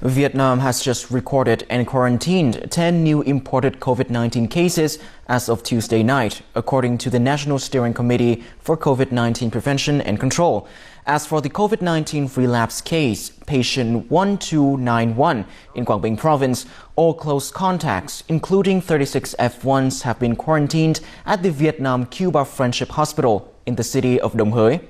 Vietnam has just recorded and quarantined 10 new imported COVID-19 cases as of Tuesday night, according to the National Steering Committee for COVID-19 Prevention and Control. As for the COVID-19 relapse case, patient 1291 in Quang Binh province, all close contacts, including 36 F1s, have been quarantined at the Vietnam-Cuba Friendship Hospital in the city of Đồng Hới.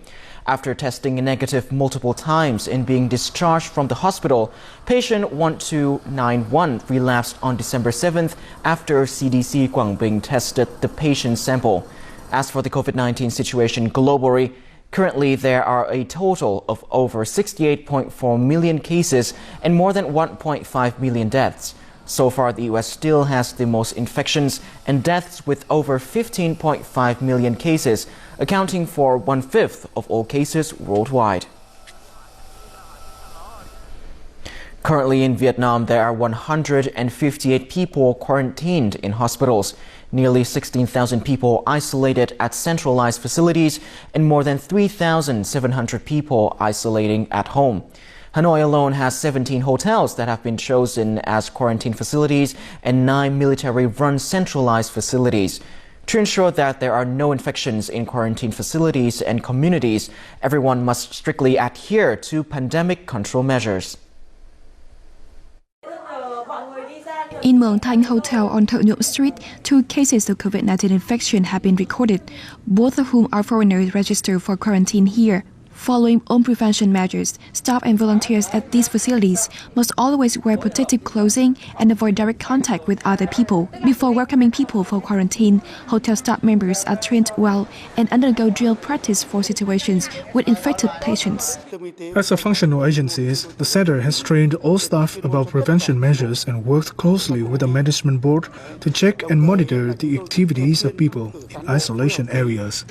After testing negative multiple times and being discharged from the hospital, patient 1291 relapsed on December 7th after CDC Quang Binh tested the patient's sample. As for the COVID-19 situation globally, currently there are a total of over 68.4 million cases and more than 1.5 million deaths. So far, the U.S. still has the most infections and deaths with over 15.5 million cases, accounting for 1/5 of all cases worldwide. Currently in Vietnam, there are 158 people quarantined in hospitals, nearly 16,000 people isolated at centralized facilities, and more than 3,700 people isolating at home. Hanoi alone has 17 hotels that have been chosen as quarantine facilities and 9 military-run centralized facilities. To ensure that there are no infections in quarantine facilities and communities, everyone must strictly adhere to pandemic control measures. In Mường Thanh Hotel on Thợ Nhuộm Street, 2 cases of COVID-19 infection have been recorded, both of whom are foreigners registered for quarantine here. Following own prevention measures, staff and volunteers at these facilities must always wear protective clothing and avoid direct contact with other people. Before welcoming people for quarantine, hotel staff members are trained well and undergo drill practice for situations with infected patients. As a functional agency, the center has trained all staff about prevention measures and worked closely with the management board to check and monitor the activities of people in isolation areas.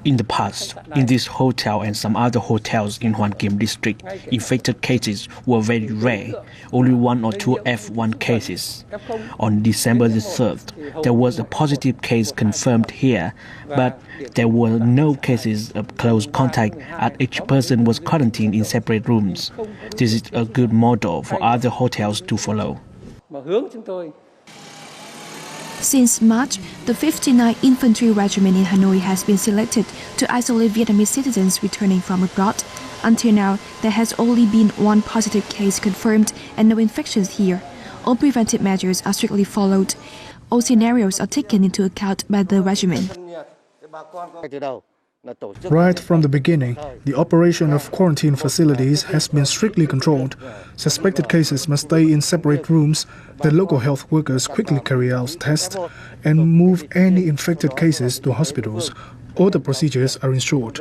In the past, in this hotel and some other hotels in Hoan Kiem district, infected cases were very rare, only 1 or 2 F1 cases. On December the 3rd, there was a positive case confirmed here, but there were no cases of close contact as each person was quarantined in separate rooms. This is a good model for other hotels to follow. Since March, the 59th Infantry Regiment in Hanoi has been selected to isolate Vietnamese citizens returning from abroad. Until now, there has only been 1 positive case confirmed and no infections here. All preventive measures are strictly followed. All scenarios are taken into account by the regiment. Right from the beginning, the operation of quarantine facilities has been strictly controlled. Suspected cases must stay in separate rooms. The local health workers quickly carry out tests and move any infected cases to hospitals. All the procedures are ensured.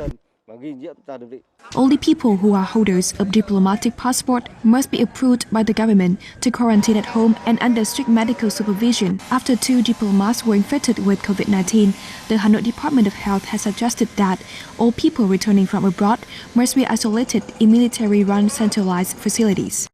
Only people who are holders of diplomatic passport must be approved by the government to quarantine at home and under strict medical supervision. After 2 diplomats were infected with COVID-19, the Hanoi Department of Health has suggested that all people returning from abroad must be isolated in military-run centralized facilities.